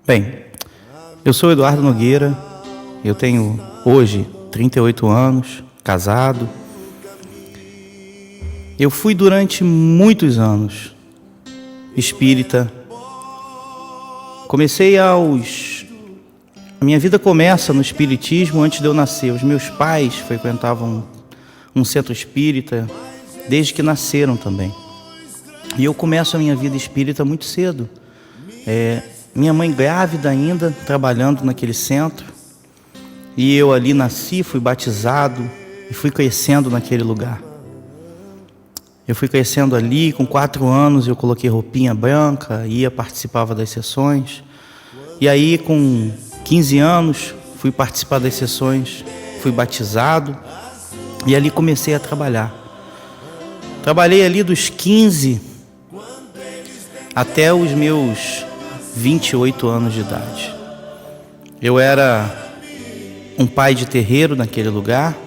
Bem, eu sou Eduardo Nogueira, eu tenho hoje 38 anos, casado. Eu fui durante muitos anos espírita. A minha vida começa no espiritismo antes de eu nascer. Os meus pais frequentavam um centro espírita desde que nasceram também. E eu começo a minha vida espírita muito cedo. Minha mãe grávida ainda, trabalhando naquele centro. E eu ali nasci, fui batizado e fui crescendo naquele lugar. Eu fui crescendo ali, com 4 anos eu coloquei roupinha branca, participava das sessões. E aí com 15 anos fui participar das sessões, fui batizado e ali comecei a trabalhar. Trabalhei ali dos 15 até os meus 28 anos de idade. Eu era um pai de terreiro naquele lugar,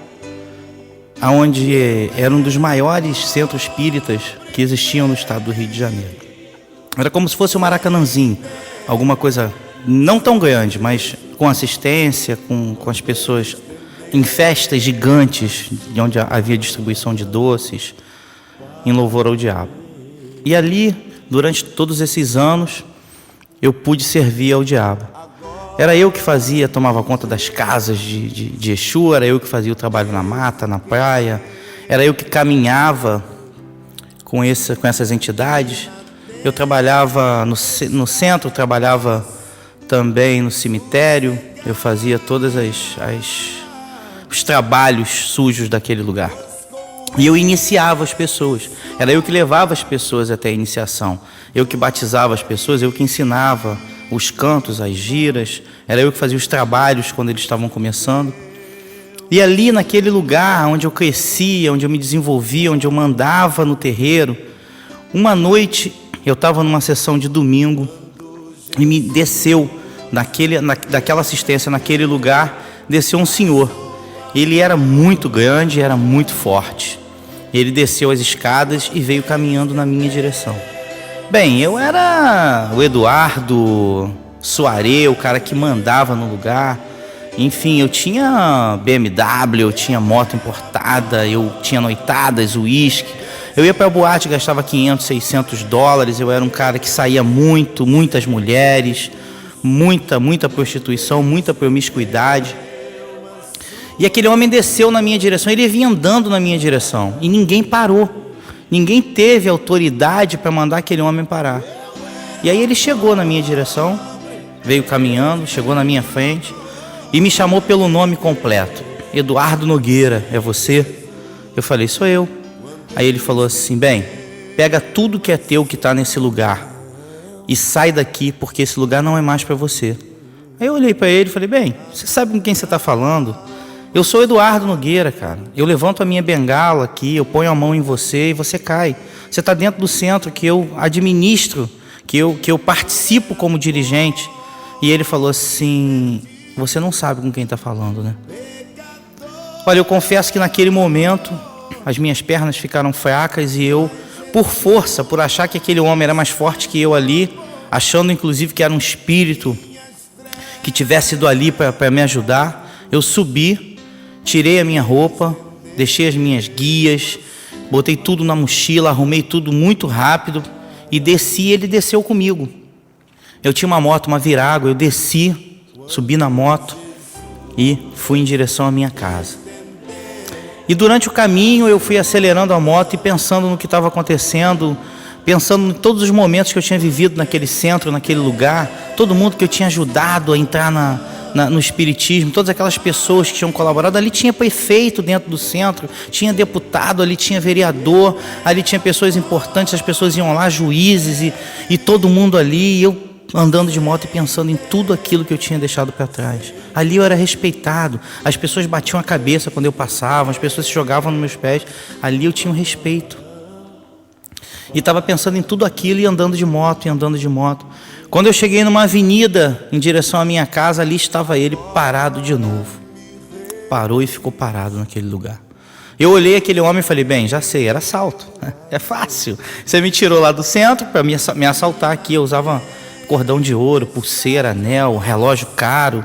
onde era um dos maiores centros espíritas que existiam no estado do Rio de Janeiro. Era como se fosse um Maracanãzinho, alguma coisa não tão grande, mas com assistência, com as pessoas em festas gigantes, onde havia distribuição de doces, em louvor ao diabo. E ali, durante todos esses anos, eu pude servir ao diabo. Era eu que tomava conta das casas de Exu, era eu que fazia o trabalho na mata, na praia, era eu que caminhava com essas entidades. Eu trabalhava no centro, trabalhava também no cemitério, eu fazia todos os trabalhos sujos daquele lugar. E eu iniciava as pessoas, era eu que levava as pessoas até a iniciação, eu que batizava as pessoas, eu que ensinava os cantos, as giras, era eu que fazia os trabalhos quando eles estavam começando. E ali naquele lugar onde eu crescia, onde eu me desenvolvia, onde eu mandava no terreiro, uma noite eu estava numa sessão de domingo e me desceu, daquela assistência, naquele lugar, desceu um senhor. Ele era muito grande, era muito forte. Ele desceu as escadas e veio caminhando na minha direção. Bem, eu era o Eduardo Soaré, o cara que mandava no lugar. Enfim, eu tinha BMW, eu tinha moto importada, eu tinha noitadas, uísque. Eu ia pra boate, gastava 500, 600 dólares. Eu era um cara que saía muitas mulheres, muita prostituição, muita promiscuidade. E aquele homem desceu na minha direção, ele vinha andando na minha direção e ninguém parou. Ninguém teve autoridade para mandar aquele homem parar. E aí ele chegou na minha direção, veio caminhando, chegou na minha frente e me chamou pelo nome completo. Eduardo Nogueira, é você? Eu falei, sou eu. Aí ele falou assim, bem, pega tudo que é teu que está nesse lugar e sai daqui, porque esse lugar não é mais para você. Aí eu olhei para ele e falei, bem, você sabe com quem você está falando? Eu sou Eduardo Nogueira, cara. Eu levanto a minha bengala aqui, eu ponho a mão em você e você cai. Você está dentro do centro que eu administro, que eu participo como dirigente. E ele falou assim, você não sabe com quem está falando, né? Olha, eu confesso que naquele momento as minhas pernas ficaram fracas e eu, por força, por achar que aquele homem era mais forte que eu ali, achando inclusive que era um espírito que tivesse ido ali para me ajudar, eu subi, tirei a minha roupa, deixei as minhas guias, botei tudo na mochila, arrumei tudo muito rápido e desci, ele desceu comigo. Eu tinha uma moto, uma Virago, eu desci, subi na moto e fui em direção à minha casa. E durante o caminho eu fui acelerando a moto e pensando no que estava acontecendo, pensando em todos os momentos que eu tinha vivido naquele centro, naquele lugar, todo mundo que eu tinha ajudado a entrar no espiritismo, todas aquelas pessoas que tinham colaborado. Ali tinha prefeito dentro do centro, tinha deputado, ali tinha vereador, ali tinha pessoas importantes, as pessoas iam lá, juízes e todo mundo ali, e eu andando de moto e pensando em tudo aquilo que eu tinha deixado para trás. Ali eu era respeitado, as pessoas batiam a cabeça quando eu passava, as pessoas se jogavam nos meus pés, ali eu tinha um respeito. E estava pensando em tudo aquilo e andando de moto. Quando eu cheguei numa avenida em direção à minha casa, ali estava ele parado de novo. Parou e ficou parado naquele lugar. Eu olhei aquele homem e falei, bem, já sei, era assalto. É fácil. Você me tirou lá do centro para me assaltar aqui. Eu usava cordão de ouro, pulseira, anel, relógio caro.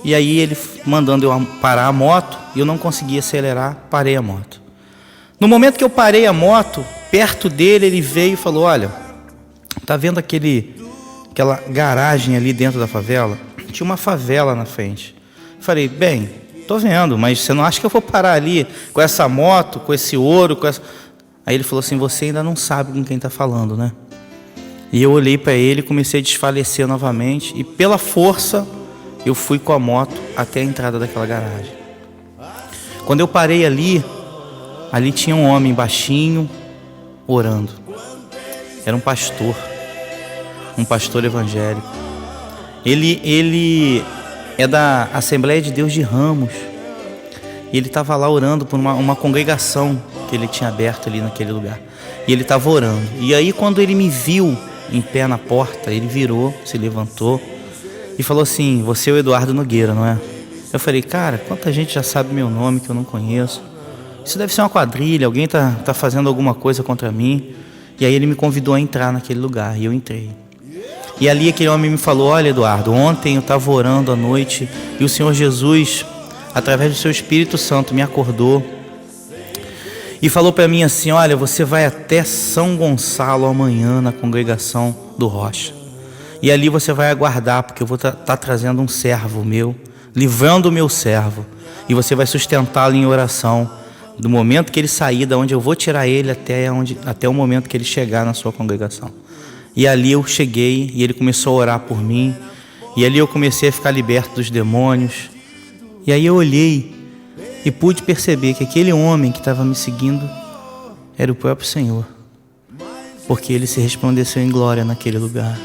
E aí ele mandando eu parar a moto, e eu não conseguia acelerar, parei a moto. No momento que eu parei a moto, perto dele, ele veio e falou: olha, tá vendo aquela garagem ali dentro da favela? Tinha uma favela na frente. Falei: bem, tô vendo, mas você não acha que eu vou parar ali com essa moto, com esse ouro, com essa... Aí ele falou assim: você ainda não sabe com quem está falando, né? E eu olhei para ele, comecei a desfalecer novamente, e pela força eu fui com a moto até a entrada daquela garagem. Quando eu parei ali tinha um homem baixinho orando. Era um pastor evangélico. Ele é da Assembleia de Deus de Ramos. E ele estava lá orando por uma congregação que ele tinha aberto ali naquele lugar. E ele estava orando. E aí, quando ele me viu em pé na porta, ele virou, se levantou e falou assim: você é o Eduardo Nogueira, não é? Eu falei: cara, quanta gente já sabe meu nome que eu não conheço. Isso deve ser uma quadrilha, alguém tá fazendo alguma coisa contra mim. E aí ele me convidou a entrar naquele lugar, e eu entrei. E ali aquele homem me falou: olha, Eduardo, ontem eu estava orando à noite, e o Senhor Jesus, através do seu Espírito Santo, me acordou e falou para mim assim: olha, você vai até São Gonçalo amanhã na congregação do Rocha, e ali você vai aguardar, porque eu vou estar trazendo um servo meu, livrando o meu servo, e você vai sustentá-lo em oração, do momento que ele sair, da onde eu vou tirar ele até o momento que ele chegar na sua congregação. E ali eu cheguei, e ele começou a orar por mim, e ali eu comecei a ficar liberto dos demônios. E aí eu olhei e pude perceber que aquele homem que estava me seguindo era o próprio Senhor, porque ele se resplandeceu em glória naquele lugar.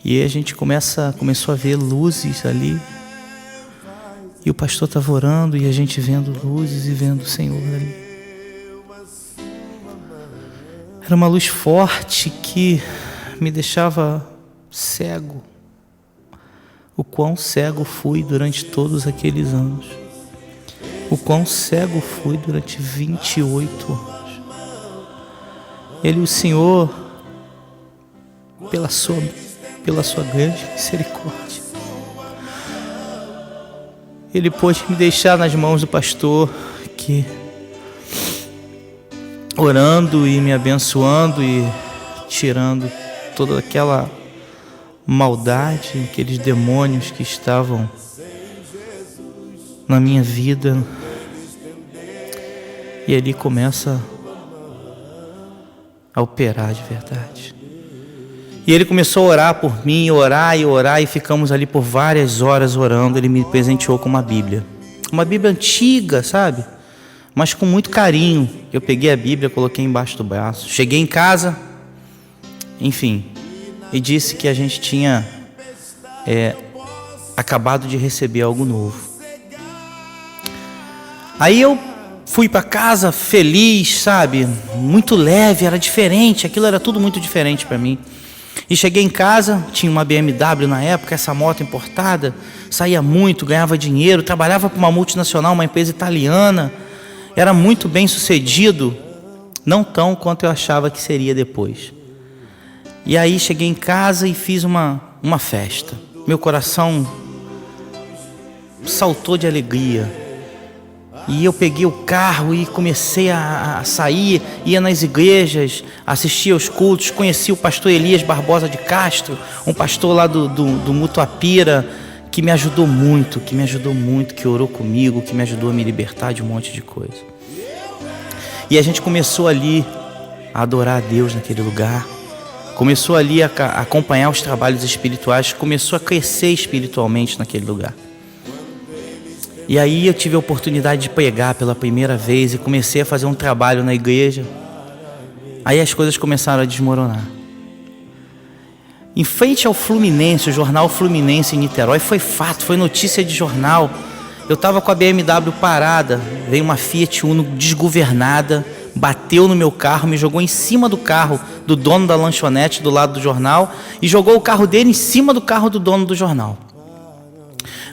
E aí a gente começou a ver luzes ali, e o pastor estava orando, e a gente vendo luzes e vendo o Senhor ali. Era uma luz forte que me deixava cego. O quão cego fui durante todos aqueles anos. O quão cego fui durante 28 anos. Ele, o Senhor, pela sua grande misericórdia, Ele pôde me deixar nas mãos do pastor, que orando e me abençoando e tirando toda aquela maldade, aqueles demônios que estavam na minha vida. E ali começa a operar de verdade. E ele começou a orar por mim, orar, e ficamos ali por várias horas orando. Ele me presenteou com uma Bíblia antiga, sabe? Mas com muito carinho. Eu peguei a Bíblia, coloquei embaixo do braço. Cheguei em casa, enfim, e disse que a gente tinha acabado de receber algo novo. Aí eu fui para casa feliz, sabe? Muito leve, era diferente, aquilo era tudo muito diferente para mim. E cheguei em casa, tinha uma BMW na época, essa moto importada, saía muito, ganhava dinheiro, trabalhava para uma multinacional, uma empresa italiana, era muito bem sucedido, não tão quanto eu achava que seria depois. E aí cheguei em casa e fiz uma festa. Meu coração saltou de alegria. E eu peguei o carro e comecei a sair, ia nas igrejas, assistia aos cultos, conheci o pastor Elias Barbosa de Castro, um pastor lá do Mutuapira, que me ajudou muito, que orou comigo, que me ajudou a me libertar de um monte de coisa. E a gente começou ali a adorar a Deus naquele lugar, começou ali a acompanhar os trabalhos espirituais, começou a crescer espiritualmente naquele lugar. E aí eu tive a oportunidade de pregar pela primeira vez e comecei a fazer um trabalho na igreja. Aí as coisas começaram a desmoronar. Em frente ao Fluminense, o jornal Fluminense em Niterói, foi fato, foi notícia de jornal. Eu estava com a BMW parada, veio uma Fiat Uno desgovernada, bateu no meu carro, me jogou em cima do carro do dono da lanchonete do lado do jornal e jogou o carro dele em cima do carro do dono do jornal.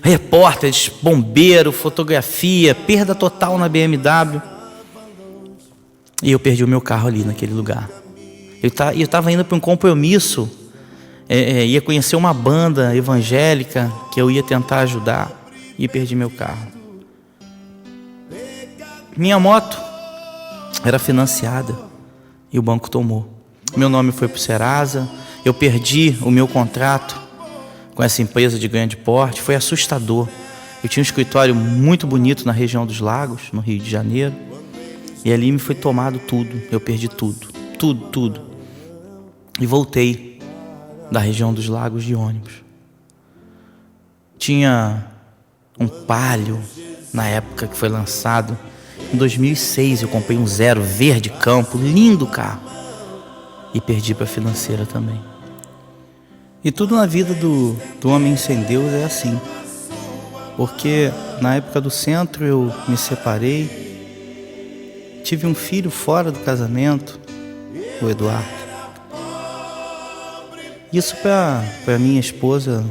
Repórteres, bombeiro, fotografia, perda total na BMW. E eu perdi o meu carro ali naquele lugar. Eu estava indo para um compromisso ia conhecer uma banda evangélica que eu ia tentar ajudar e perdi meu carro. Minha moto era financiada e o banco tomou. Meu nome foi para o Serasa, eu perdi o meu contrato com essa empresa de grande porte, foi assustador. Eu tinha um escritório muito bonito na região dos Lagos, no Rio de Janeiro, e ali me foi tomado tudo, eu perdi tudo. E voltei da região dos Lagos de ônibus. Tinha um Palio, na época que foi lançado, em 2006, eu comprei um 0 verde campo, lindo carro, e perdi para a financeira também. E tudo na vida do homem sem Deus é assim. Porque na época do centro eu me separei, tive um filho fora do casamento, o Eduardo. Isso para minha esposa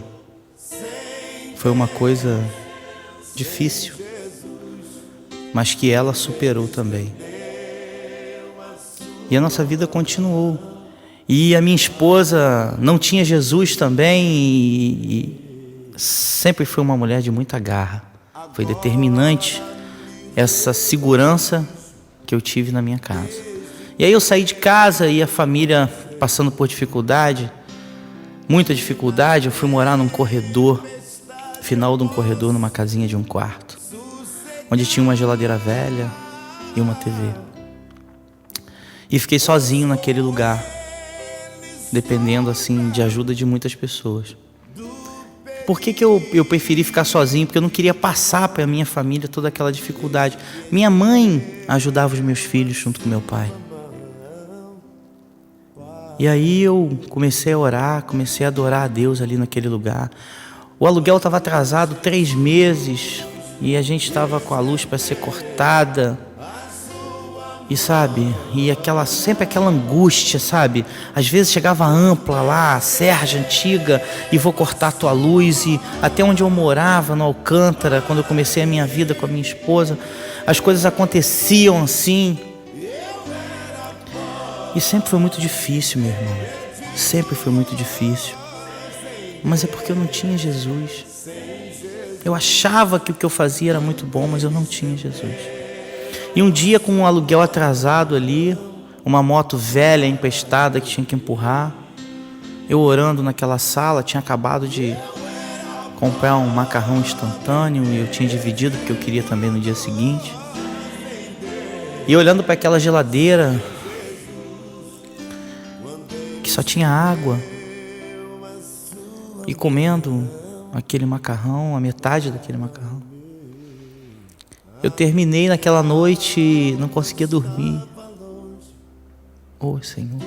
foi uma coisa difícil, mas que ela superou também. E a nossa vida continuou. E a minha esposa não tinha Jesus também e sempre foi uma mulher de muita garra. Foi determinante essa segurança que eu tive na minha casa. E aí eu saí de casa e a família passando por dificuldade, muita dificuldade. Eu fui morar num corredor, final de um corredor, numa casinha de um quarto, onde tinha uma geladeira velha e uma TV. E fiquei sozinho naquele lugar, dependendo assim de ajuda de muitas pessoas. Por que eu preferi ficar sozinho? Porque eu não queria passar para a minha família toda aquela dificuldade. Minha mãe ajudava os meus filhos junto com meu pai. E aí eu comecei a orar, comecei a adorar a Deus ali naquele lugar. O aluguel estava atrasado 3 meses e a gente estava com a luz para ser cortada. E sabe, sempre aquela angústia, sabe? Às vezes chegava ampla lá, a Serra antiga, e vou cortar a tua luz. E até onde eu morava, no Alcântara, quando eu comecei a minha vida com a minha esposa, as coisas aconteciam assim. E sempre foi muito difícil, meu irmão. Sempre foi muito difícil. Mas é porque eu não tinha Jesus. Eu achava que o que eu fazia era muito bom, mas eu não tinha Jesus. E um dia, com um aluguel atrasado ali, uma moto velha emprestada que tinha que empurrar, eu orando naquela sala, tinha acabado de comprar um macarrão instantâneo e eu tinha dividido porque eu queria também no dia seguinte. E olhando para aquela geladeira que só tinha água, e comendo aquele macarrão, a metade daquele macarrão. Eu terminei naquela noite e não conseguia dormir. Oh, Senhor.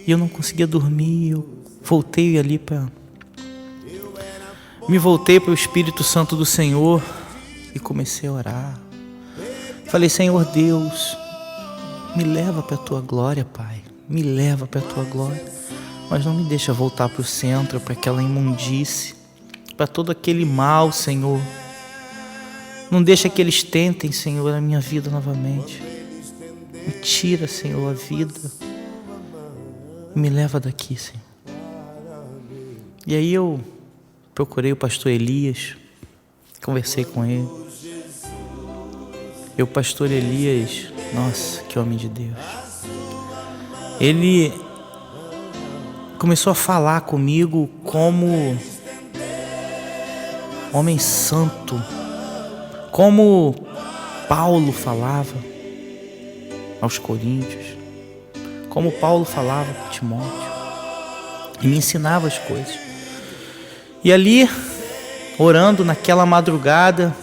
E eu não conseguia dormir. Eu voltei ali me voltei para o Espírito Santo do Senhor e comecei a orar. Falei: Senhor Deus, me leva para a tua glória, Pai. Me leva para a tua glória. Mas não me deixa voltar para o centro, para aquela imundície, para todo aquele mal, Senhor. Não deixa que eles tentem, Senhor, a minha vida novamente. Me tira, Senhor, a vida. Me leva daqui, Senhor. E aí eu procurei o pastor Elias, conversei com ele. E o pastor Elias, nossa, que homem de Deus. Ele começou a falar comigo como homem santo, como Paulo falava aos Coríntios, como Paulo falava para Timóteo, e me ensinava as coisas. E ali, orando naquela madrugada,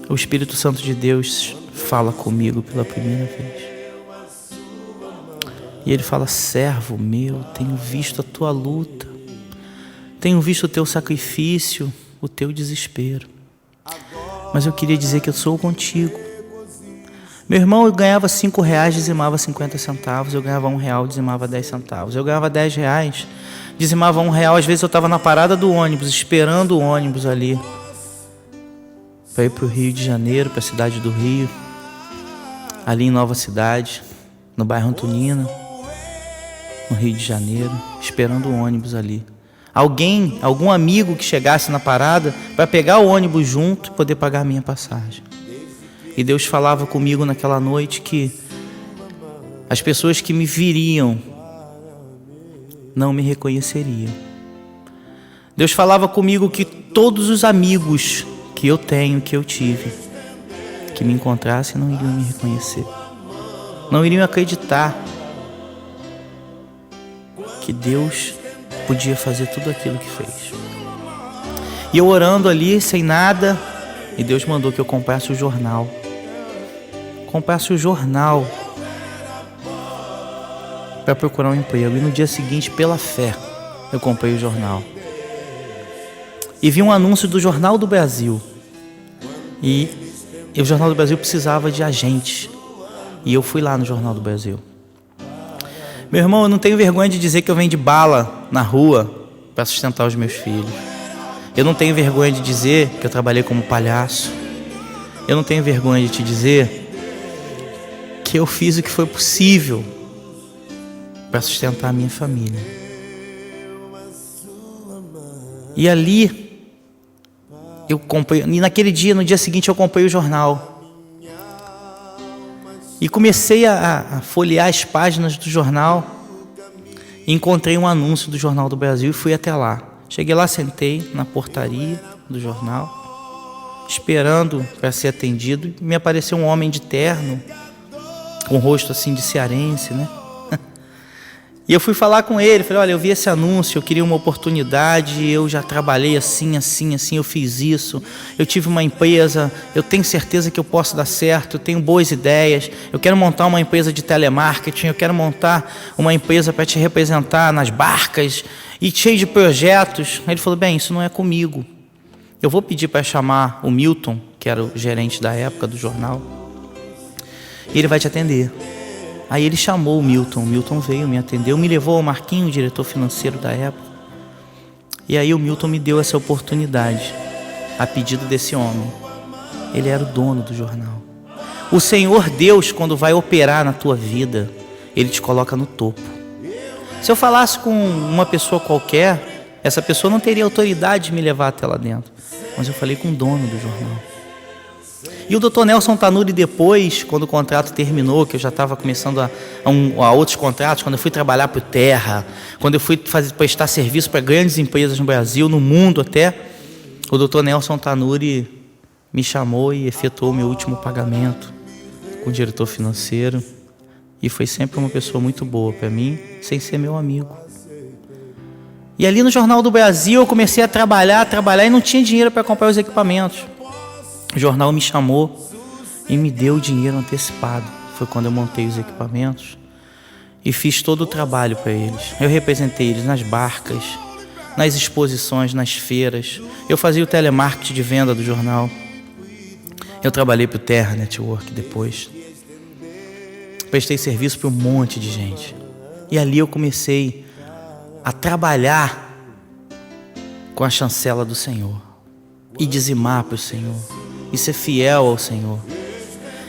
o Espírito Santo de Deus fala comigo pela primeira vez. E ele fala: servo meu, tenho visto a tua luta, tenho visto o teu sacrifício, o teu desespero. Mas eu queria dizer que eu sou contigo. Meu irmão, eu ganhava R$5, dizimava 50 centavos. Eu ganhava R$1, dizimava 10 centavos. Eu ganhava R$10, dizimava R$1. Às vezes eu estava na parada do ônibus, esperando o ônibus ali, para ir para o Rio de Janeiro, para a cidade do Rio, ali em Nova Cidade, no bairro Antonina. no Rio de Janeiro, esperando o ônibus ali. Algum amigo que chegasse na parada para pegar o ônibus junto e poder pagar a minha passagem. E Deus falava comigo naquela noite que as pessoas que me viriam não me reconheceriam. Deus falava comigo que todos os amigos que eu tenho, que eu tive, que me encontrassem, não iriam me reconhecer. Não iriam acreditar que Deus podia fazer tudo aquilo que fez. E eu orando ali, sem nada, e Deus mandou que eu comprasse o jornal. Comprasse o jornal para procurar um emprego. E no dia seguinte, pela fé, eu comprei o jornal. E vi um anúncio do Jornal do Brasil. E o Jornal do Brasil precisava de agentes. E eu fui lá no Jornal do Brasil. Meu irmão, eu não tenho vergonha de dizer que eu vendi bala na rua para sustentar os meus filhos. Eu não tenho vergonha de dizer que eu trabalhei como palhaço. Eu não tenho vergonha de te dizer que eu fiz o que foi possível para sustentar a minha família. E ali eu comprei, e naquele dia, no dia seguinte, eu comprei o jornal. E comecei a folhear as páginas do jornal. E encontrei um anúncio do Jornal do Brasil e fui até lá. Cheguei lá, sentei na portaria do jornal, esperando para ser atendido. E me apareceu um homem de terno, com o rosto assim de cearense, né? E eu fui falar com ele, falei, olha, eu vi esse anúncio, eu queria uma oportunidade, eu já trabalhei assim, eu fiz isso, eu tive uma empresa, eu tenho certeza que eu posso dar certo, eu tenho boas ideias, eu quero montar uma empresa de telemarketing, eu quero montar uma empresa para te representar nas barcas, e cheio de projetos. Aí ele falou, bem, isso não é comigo, eu vou pedir para chamar o Milton, que era o gerente da época do jornal, e ele vai te atender. Aí ele chamou o Milton veio, me atendeu, me levou ao Marquinho, o diretor financeiro da época. E aí o Milton me deu essa oportunidade, a pedido desse homem. Ele era o dono do jornal. O Senhor Deus, quando vai operar na tua vida, Ele te coloca no topo. Se eu falasse com uma pessoa qualquer, essa pessoa não teria autoridade de me levar até lá dentro. Mas eu falei com o dono do jornal. E o Dr. Nelson Tanuri, depois, quando o contrato terminou, que eu já estava começando a outros contratos, quando eu fui trabalhar para o Terra, quando eu fui prestar serviço para grandes empresas no Brasil, no mundo até, o Dr. Nelson Tanuri me chamou e efetuou o meu último pagamento com o diretor financeiro. E foi sempre uma pessoa muito boa para mim, sem ser meu amigo. E ali no Jornal do Brasil eu comecei a trabalhar e não tinha dinheiro para comprar os equipamentos. O jornal me chamou e me deu o dinheiro antecipado. Foi quando eu montei os equipamentos e fiz todo o trabalho para eles. Eu representei eles nas barcas, nas exposições, nas feiras. Eu fazia o telemarketing de venda do jornal. Eu trabalhei para o Terra Network depois. Prestei serviço para um monte de gente. E ali eu comecei a trabalhar com a chancela do Senhor. E dizimar para o Senhor. E ser fiel ao Senhor.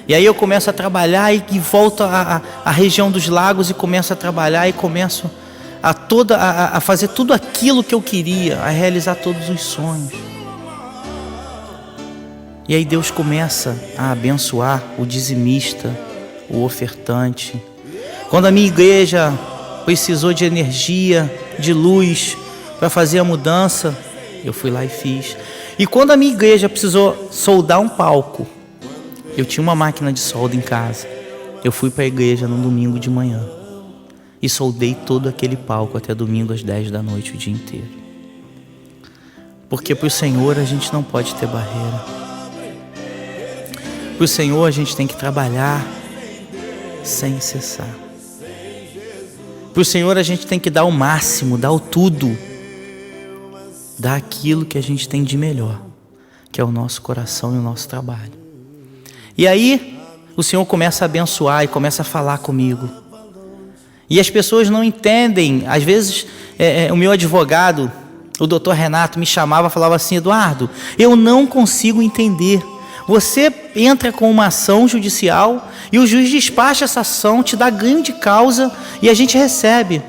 E aí eu começo a trabalhar e volto à região dos lagos e começo a trabalhar e começo a fazer tudo aquilo que eu queria, a realizar todos os sonhos. E aí Deus começa a abençoar o dizimista, o ofertante. Quando a minha igreja precisou de energia, de luz para fazer a mudança, eu fui lá e fiz. E quando a minha igreja precisou soldar um palco, eu tinha uma máquina de solda em casa. Eu fui para a igreja no domingo de manhã e soldei todo aquele palco até domingo às 10 da noite, o dia inteiro. Porque para o Senhor a gente não pode ter barreira. Para o Senhor a gente tem que trabalhar sem cessar. Para o Senhor a gente tem que dar o máximo, dar o tudo. Dar aquilo que a gente tem de melhor, que é o nosso coração e o nosso trabalho. E aí o Senhor começa a abençoar e começa a falar comigo. E as pessoas não entendem. Às vezes o meu advogado, o doutor Renato, me chamava e falava assim, Eduardo, eu não consigo entender. Você entra com uma ação judicial e o juiz despacha essa ação, te dá ganho de causa e a gente recebe.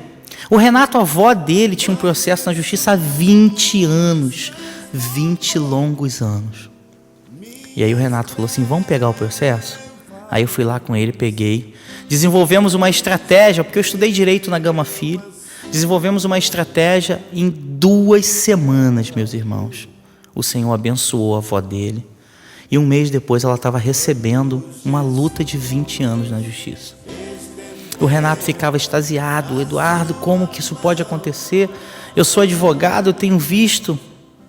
O Renato, a avó dele, tinha um processo na justiça há 20 anos. 20 longos anos. E aí o Renato falou assim, vamos pegar o processo? Aí eu fui lá com ele, peguei. Desenvolvemos uma estratégia, porque eu estudei direito na Gama Filho. Desenvolvemos uma estratégia em 2 semanas, meus irmãos. O Senhor abençoou a avó dele. E um mês depois ela estava recebendo uma luta de 20 anos na justiça. O Renato ficava extasiado. Eduardo, como que isso pode acontecer? Eu sou advogado, eu tenho visto.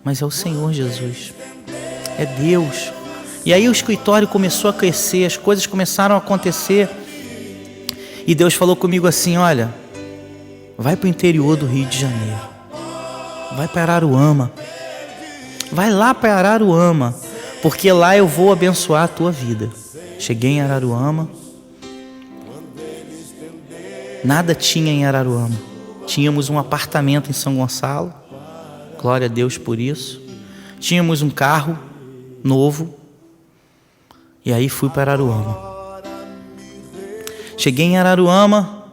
Mas é o Senhor Jesus. É Deus. E aí o escritório começou a crescer, as coisas começaram a acontecer. E Deus falou comigo assim, olha, vai para o interior do Rio de Janeiro. Vai para Araruama. Vai lá para Araruama, porque lá eu vou abençoar a tua vida. Cheguei em Araruama. Nada tinha em Araruama. Tínhamos um apartamento em São Gonçalo. Glória a Deus por isso. Tínhamos um carro novo. E aí fui para Araruama. Cheguei em Araruama,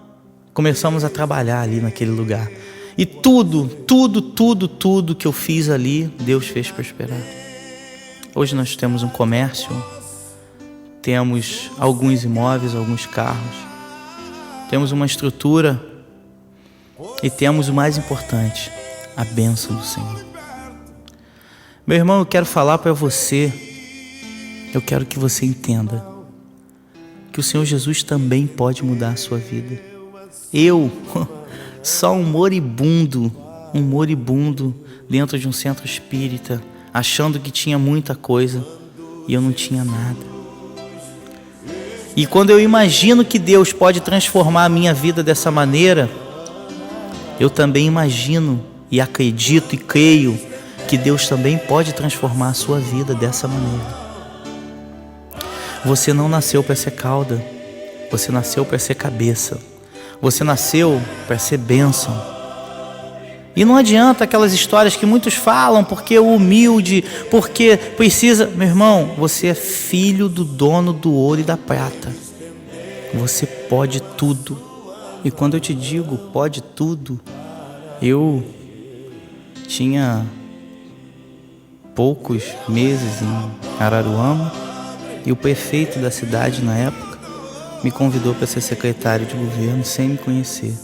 começamos a trabalhar ali naquele lugar. E tudo que eu fiz ali, Deus fez prosperar. Hoje nós temos um comércio, temos alguns imóveis, alguns carros, temos uma estrutura e temos o mais importante, a bênção do Senhor. Meu irmão, eu quero falar para você, eu quero que você entenda que o Senhor Jesus também pode mudar a sua vida. Eu, só um moribundo dentro de um centro espírita, achando que tinha muita coisa e eu não tinha nada. E quando eu imagino que Deus pode transformar a minha vida dessa maneira, eu também imagino e acredito e creio que Deus também pode transformar a sua vida dessa maneira. Você não nasceu para ser cauda, você nasceu para ser cabeça, você nasceu para ser bênção. E não adianta aquelas histórias que muitos falam, porque o humilde, porque precisa. Meu irmão, você é filho do dono do ouro e da prata. Você pode tudo. E quando eu te digo pode tudo, eu tinha poucos meses em Araruama e o prefeito da cidade na época me convidou para ser secretário de governo sem me conhecer.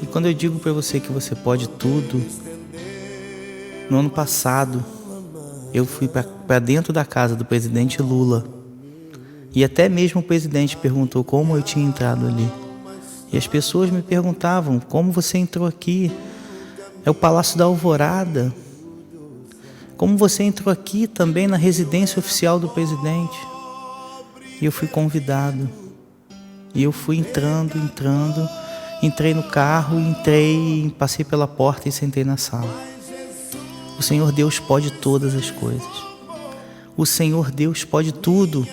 E quando eu digo para você que você pode tudo, no ano passado eu fui para dentro da casa do presidente Lula e até mesmo o presidente perguntou como eu tinha entrado ali. E as pessoas me perguntavam, como você entrou aqui? É o Palácio da Alvorada. Como você entrou aqui também na residência oficial do presidente? E eu fui convidado. E eu fui entrando. Entrei no carro, passei pela porta e sentei na sala. O Senhor Deus pode todas as coisas. O Senhor Deus pode tudo.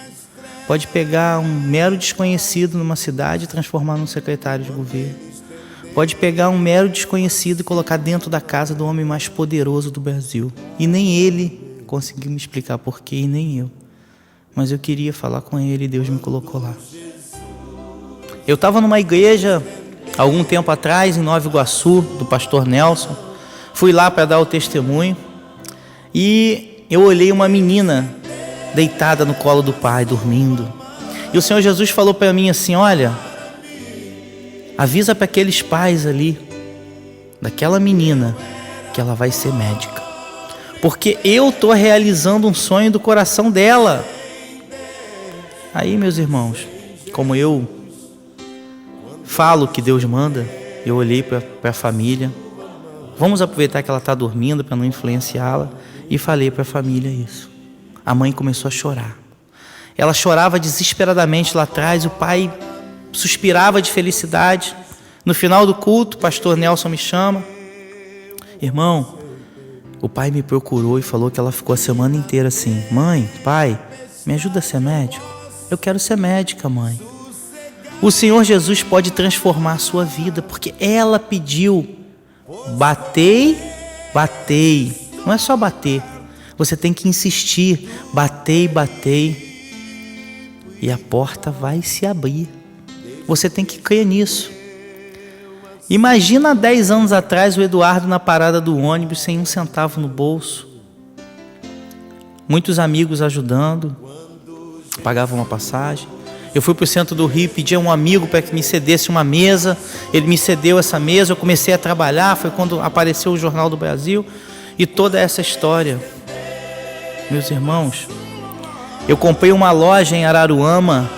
Pode pegar um mero desconhecido numa cidade e transformar num secretário de governo. Pode pegar um mero desconhecido e colocar dentro da casa do homem mais poderoso do Brasil. E nem ele conseguiu me explicar porquê, e nem eu. Mas eu queria falar com ele e Deus me colocou lá. Eu estava numa igreja algum tempo atrás, em Nova Iguaçu, do pastor Nelson. Fui lá para dar o testemunho e eu olhei uma menina deitada no colo do pai, dormindo. E o Senhor Jesus falou para mim assim, olha, avisa para aqueles pais ali, daquela menina, que ela vai ser médica. Porque eu estou realizando um sonho do coração dela. Aí, meus irmãos, como eu falo que Deus manda, eu olhei para a família. Vamos aproveitar que ela está dormindo para não influenciá-la. E falei para a família isso. A mãe começou a chorar. Ela chorava desesperadamente lá atrás. O pai suspirava de felicidade. No final do culto, o pastor Nelson me chama. Irmão, o pai me procurou e falou que ela ficou a semana inteira assim. Mãe, pai, me ajuda a ser médico? Eu quero ser médica, mãe. O Senhor Jesus pode transformar a sua vida, porque ela pediu. Batei. Não é só bater. Você tem que insistir. Batei. E a porta vai se abrir. Você tem que crer nisso. Imagina 10 anos atrás o Eduardo na parada do ônibus sem um centavo no bolso. Muitos amigos ajudando, pagavam uma passagem. Eu fui para o centro do Rio, pedi a um amigo para que me cedesse uma mesa. Ele me cedeu essa mesa, eu comecei a trabalhar. Foi quando apareceu o Jornal do Brasil e toda essa história. Meus irmãos, eu comprei uma loja em Araruama,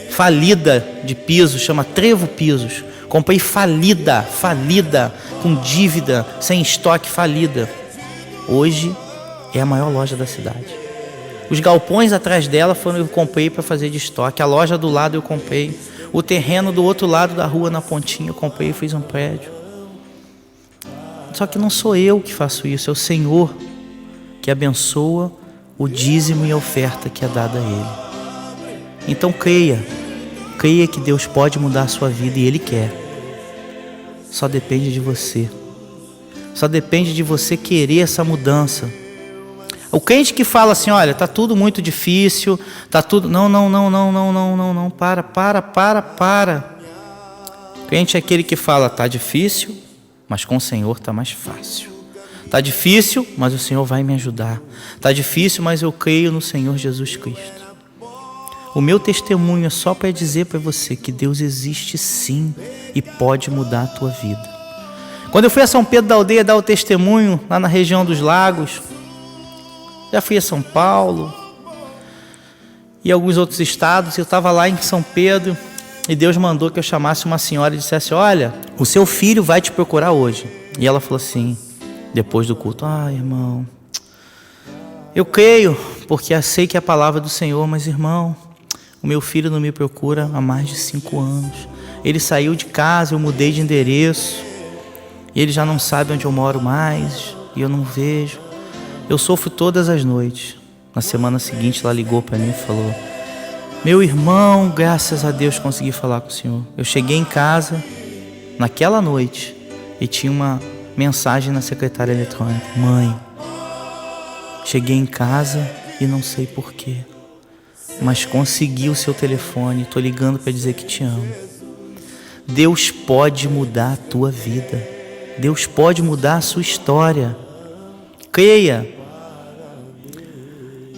falida de pisos, chama Trevo Pisos. Comprei falida, com dívida, sem estoque, falida. Hoje é a maior loja da cidade. Os galpões atrás dela eu comprei para fazer de estoque. A loja do lado eu comprei. O terreno do outro lado da rua, na pontinha, eu comprei e fiz um prédio. Só que não sou eu que faço isso, é o Senhor que abençoa o dízimo e a oferta que é dada a Ele. Então creia que Deus pode mudar a sua vida e Ele quer. Só depende de você. Só depende de você querer essa mudança. O crente que fala assim, olha, tá tudo muito difícil, tá tudo... Não, para. O crente é aquele que fala, tá difícil, mas com o Senhor tá mais fácil. Tá difícil, mas o Senhor vai me ajudar. Tá difícil, mas eu creio no Senhor Jesus Cristo. O meu testemunho é só para dizer para você que Deus existe sim e pode mudar a tua vida. Quando eu fui a São Pedro da Aldeia dar o testemunho, lá na região dos Lagos, já fui a São Paulo e alguns outros estados. Eu estava lá em São Pedro e Deus mandou que eu chamasse uma senhora e dissesse, olha, o seu filho vai te procurar hoje. E ela falou assim, depois do culto, irmão, eu creio porque eu sei que é a palavra do Senhor, mas irmão, o meu filho não me procura há mais de 5 anos. Ele saiu de casa, eu mudei de endereço e ele já não sabe onde eu moro mais e eu não vejo. Eu sofro todas as noites. Na semana seguinte ela ligou para mim e falou, meu irmão, graças a Deus consegui falar com o senhor. Eu cheguei em casa naquela noite e tinha uma mensagem na secretária eletrônica, mãe, cheguei em casa e não sei porquê, mas consegui o seu telefone, estou ligando para dizer que te amo. Deus pode mudar a tua vida. Deus pode mudar a sua história. Creia.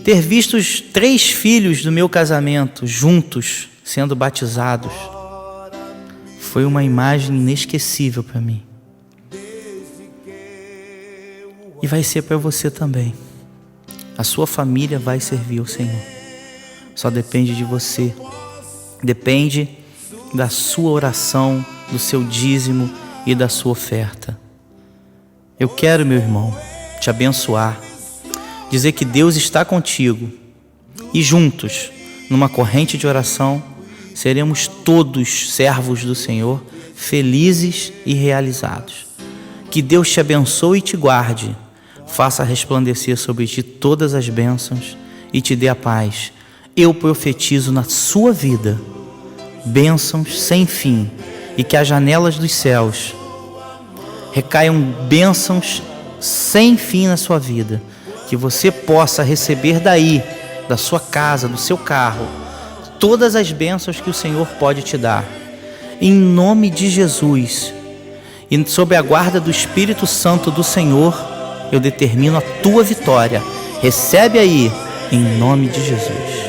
Ter visto os 3 filhos do meu casamento juntos sendo batizados foi uma imagem inesquecível para mim. E vai ser para você também. A sua família vai servir ao Senhor. Só depende de você. Depende da sua oração, do seu dízimo e da sua oferta. Eu quero, meu irmão, te abençoar, dizer que Deus está contigo e juntos, numa corrente de oração, seremos todos servos do Senhor, felizes e realizados. Que Deus te abençoe e te guarde, faça resplandecer sobre ti todas as bênçãos e te dê a paz. Eu profetizo na sua vida bênçãos sem fim e que as janelas dos céus recaiam bênçãos sem fim na sua vida, que você possa receber daí, da sua casa, do seu carro, todas as bênçãos que o Senhor pode te dar, em nome de Jesus. E sob a guarda do Espírito Santo do Senhor, eu determino a tua vitória. Recebe aí, em nome de Jesus.